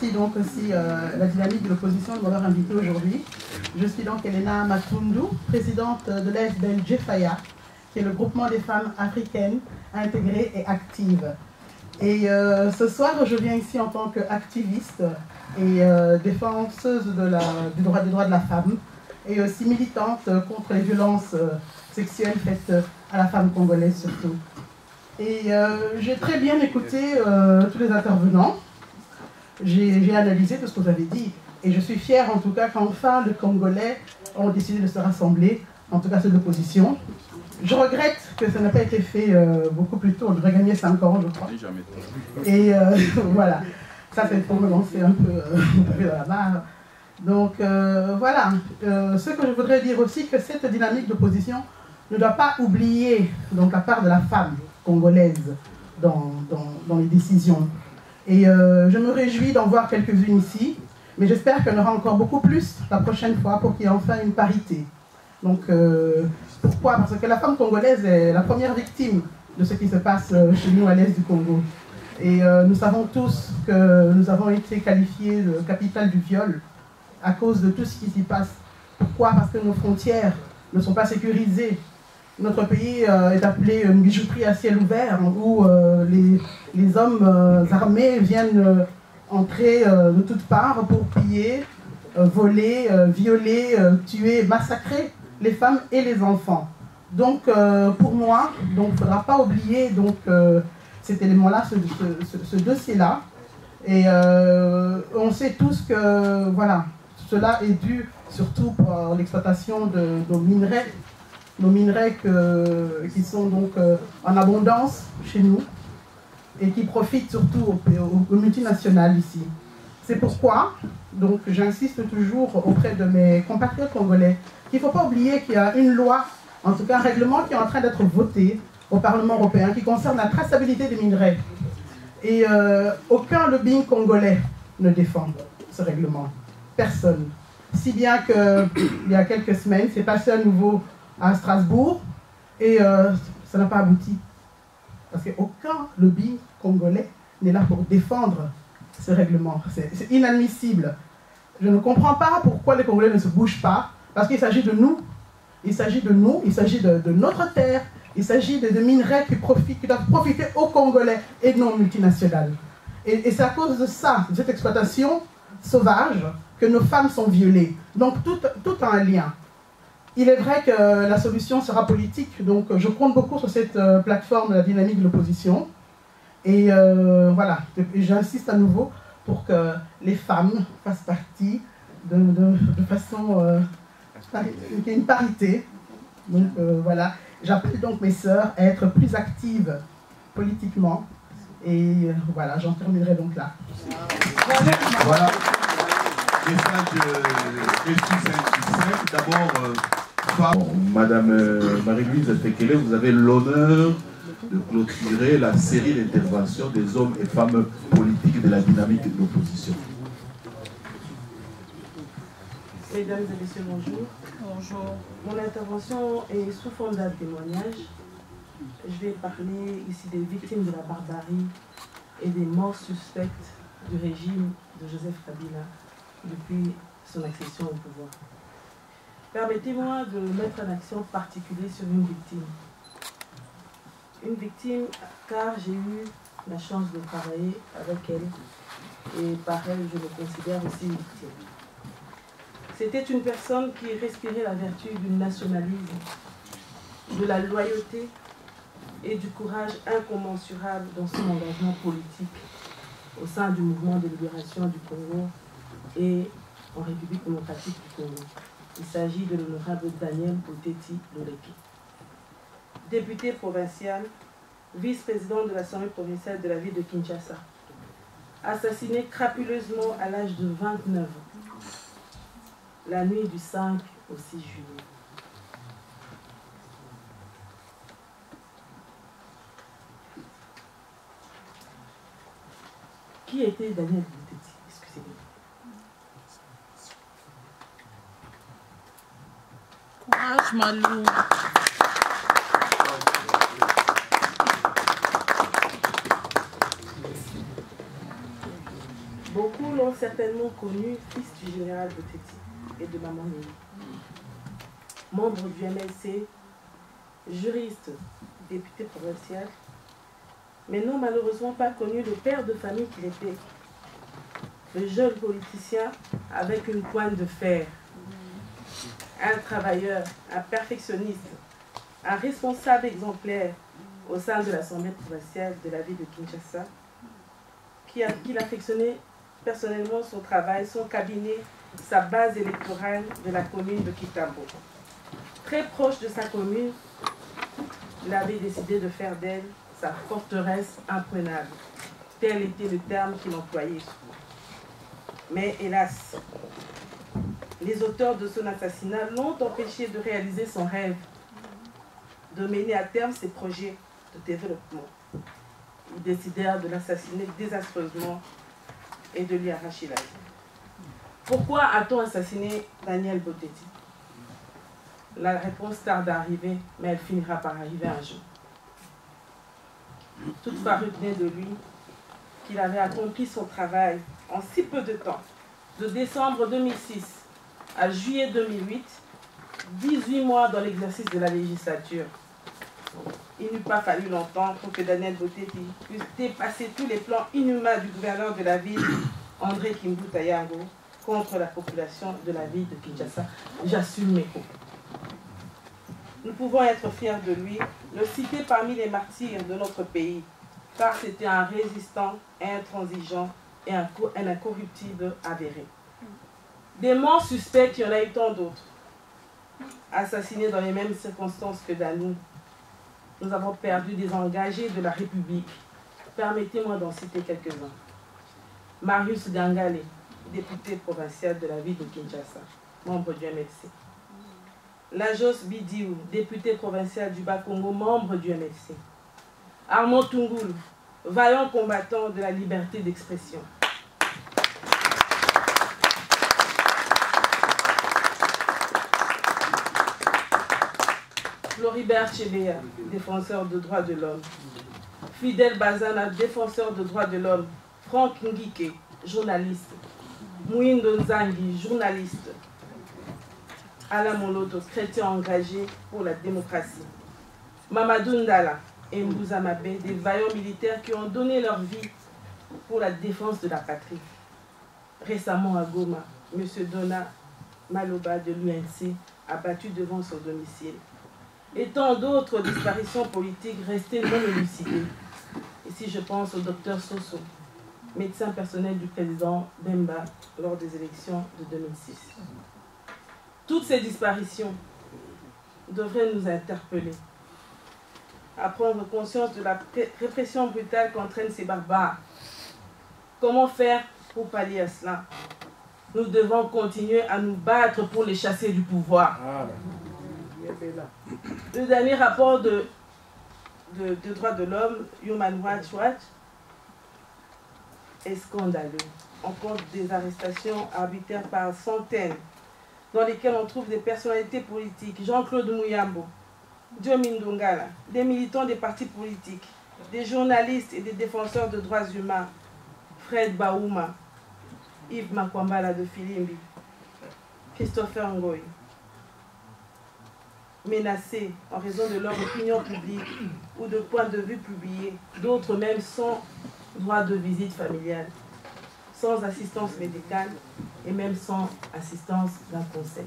remercie donc aussi la dynamique de l'opposition de m'avoir invitée aujourd'hui. Je suis donc Elena Matundu, présidente de l'AFBEL Jefaya, qui est le groupement des femmes africaines intégrées et actives. Et ce soir, je viens ici en tant qu'activiste et défenseuse des droits de la femme, et aussi militante contre les violences sexuelles faites à la femme congolaise surtout. Et j'ai très bien écouté tous les intervenants. J'ai analysé tout ce que vous avez dit. Et je suis fière en tout cas qu'enfin les Congolais ont décidé de se rassembler, en tout cas ceux de l'opposition. Je regrette que ça n'a pas été fait beaucoup plus tôt. On devrait gagner 5 ans, je crois. Et voilà, ça c'est pour me lancer un peu dans la barre. Donc voilà, ce que je voudrais dire aussi, que cette dynamique d'opposition ne doit pas oublier donc, la part de la femme congolaise dans les décisions. Et je me réjouis d'en voir quelques-unes ici, mais j'espère qu'il y en aura encore beaucoup plus la prochaine fois pour qu'il y ait enfin une parité. Donc pourquoi? Parce que la femme congolaise est la première victime de ce qui se passe chez nous à l'est du Congo. Et nous savons tous que nous avons été qualifiés de capitale du viol à cause de tout ce qui s'y passe. Pourquoi? Parce que nos frontières ne sont pas sécurisées. Notre pays est appelé une bijouterie à ciel ouvert, où les hommes armés viennent entrer de toutes parts pour piller, voler, violer, tuer, massacrer les femmes et les enfants. Donc pour moi, il ne faudra pas oublier donc, cet élément-là, ce dossier-là. Et on sait tous que voilà, cela est dû surtout pour l'exploitation de nos minerais qui sont donc en abondance chez nous et qui profitent surtout aux multinationales ici. C'est pourquoi donc j'insiste toujours auprès de mes compatriotes congolais qu'il ne faut pas oublier qu'il y a une loi, en tout cas un règlement qui est en train d'être voté au Parlement européen qui concerne la traçabilité des minerais. Et aucun lobbying congolais ne défend ce règlement. Personne. Si bien qu'il y a quelques semaines, c'est passé à nouveau à Strasbourg et ça n'a pas abouti. Parce qu'aucun lobby congolais n'est là pour défendre ce règlement. C'est inadmissible. Je ne comprends pas pourquoi les Congolais ne se bougent pas, parce qu'il s'agit de nous. Il s'agit de nous, il s'agit de notre terre, il s'agit de minerais qui doivent profiter aux Congolais et non aux multinationales. Et c'est à cause de ça, de cette exploitation sauvage, que nos femmes sont violées. Donc tout a un lien. Il est vrai que la solution sera politique, donc je compte beaucoup sur cette plateforme de la dynamique de l'opposition. Et voilà, j'insiste à nouveau pour que les femmes fassent partie de façon... qu'il y ait une parité. Donc voilà, j'appelle donc mes sœurs à être plus actives politiquement. Et voilà, j'en terminerai donc là. Voilà. Message simple. D'abord, Madame Marie-Louise Tekele, vous avez l'honneur de clôturer la série d'interventions des hommes et femmes politiques de la dynamique de l'opposition. Mesdames et messieurs, bonjour. Bonjour. Mon intervention est sous forme d'un témoignage. Je vais parler ici des victimes de la barbarie et des morts suspectes du régime de Joseph Kabila depuis son accession au pouvoir. Permettez-moi de mettre un accent particulier sur une victime. Une victime car j'ai eu la chance de travailler avec elle et par elle je me considère aussi victime. C'était une personne qui respirait la vertu du nationalisme, de la loyauté et du courage incommensurable dans son engagement politique au sein du mouvement de libération du Congo et en République démocratique du Congo. Il s'agit de l'honorable Daniel Boteti Loleki. Député provincial, vice-président de l'Assemblée provinciale de la ville de Kinshasa, assassiné crapuleusement à l'âge de 29 ans, la nuit du 5 au 6 juillet. Qui était Daniel Boteti? Excusez-moi. Courage, Malou. Beaucoup l'ont certainement connu fils du général Botetti et de maman Néli. Membre du MLC, juriste, député provincial, mais non malheureusement pas connu le père de famille qu'il était. Le jeune politicien avec une pointe de fer, un travailleur, un perfectionniste, un responsable exemplaire au sein de l'Assemblée provinciale de la ville de Kinshasa, qui affectionnait personnellement son travail, son cabinet, sa base électorale de la commune de Kitambo. Très proche de sa commune, il avait décidé de faire d'elle sa forteresse imprenable. Tel était le terme qu'il employait. Mais hélas, les auteurs de son assassinat l'ont empêché de réaliser son rêve, de mener à terme ses projets de développement. Ils décidèrent de l'assassiner désastreusement et de lui arracher la vie. Pourquoi a-t-on assassiné Daniel Botetti? La réponse tarde à arriver, mais elle finira par arriver un jour. Toutefois, retenez de lui qu'il avait accompli son travail en si peu de temps, de décembre 2006 à juillet 2008, 18 mois dans l'exercice de la législature. Il n'eût pas fallu longtemps pour que Daniel Botetti puisse dépasser tous les plans inhumains du gouverneur de la ville, André Kimbuta Yango, contre la population de la ville de Kinshasa. J'assume mes propos. Nous pouvons être fiers de lui, le citer parmi les martyrs de notre pays, car c'était un résistant, intransigeant et un incorruptible avéré. Des morts suspects, il y en a eu tant d'autres. Assassinés dans les mêmes circonstances que Danou, nous avons perdu des engagés de la République. Permettez-moi d'en citer quelques-uns. Marius Gangale, député provincial de la ville de Kinshasa, membre du MLC. Lajos Bidiou, député provincial du Bas-Congo, membre du MLC. Armand Tungoul, vaillant combattant de la liberté d'expression. Floribert Chebeya, défenseur de droits de l'homme. Fidel Bazana, défenseur de droits de l'homme. Franck Ngike, journaliste. Mouindo Nzangi, journaliste. Alain Moloto, chrétien engagé pour la démocratie. Mamadou Ndala et Mbouza Mabé, des vaillants militaires qui ont donné leur vie pour la défense de la patrie. Récemment à Goma, M. Dona Maloba de l'UNC, abattu devant son domicile. Et tant d'autres disparitions politiques restées non élucidées. Ici, je pense au docteur Soso, médecin personnel du président Bemba lors des élections de 2006. Toutes ces disparitions devraient nous interpeller à prendre conscience de la répression brutale qu'entraînent ces barbares. Comment faire pour pallier à cela? Nous devons continuer à nous battre pour les chasser du pouvoir. Le dernier rapport de droits de l'homme, Human Rights Watch, est scandaleux. On compte des arrestations arbitraires par centaines, dans lesquelles on trouve des personnalités politiques, Jean-Claude Mouyambo, Diomi Ndongala, des militants des partis politiques, des journalistes et des défenseurs de droits humains, Fred Baouma, Yves Makwambala de Filimbi, Christopher Ngoy, menacés en raison de leur opinion publique ou de points de vue publiés, d'autres même sans droit de visite familiale, sans assistance médicale et même sans assistance d'un conseil.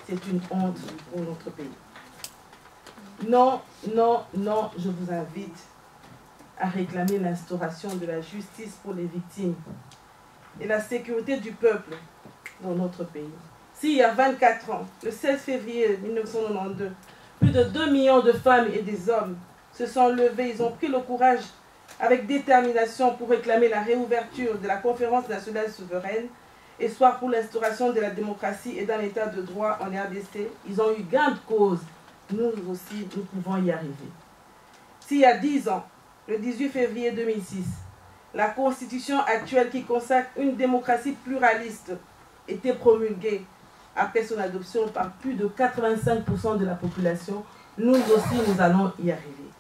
C'est une honte pour notre pays. Non, non, non, je vous invite à réclamer l'instauration de la justice pour les victimes et la sécurité du peuple dans notre pays. Si il y a 24 ans, le 16 février 1992, plus de 2 millions de femmes et des hommes se sont levés, ils ont pris le courage avec détermination pour réclamer la réouverture de la conférence nationale souveraine et soit pour l'instauration de la démocratie et d'un état de droit en RDC, ils ont eu gain de cause. Nous aussi, nous pouvons y arriver. S'il y a 10 ans, le 18 février 2006, la constitution actuelle qui consacre une démocratie pluraliste était promulguée après son adoption par plus de 85% de la population, nous aussi, nous allons y arriver.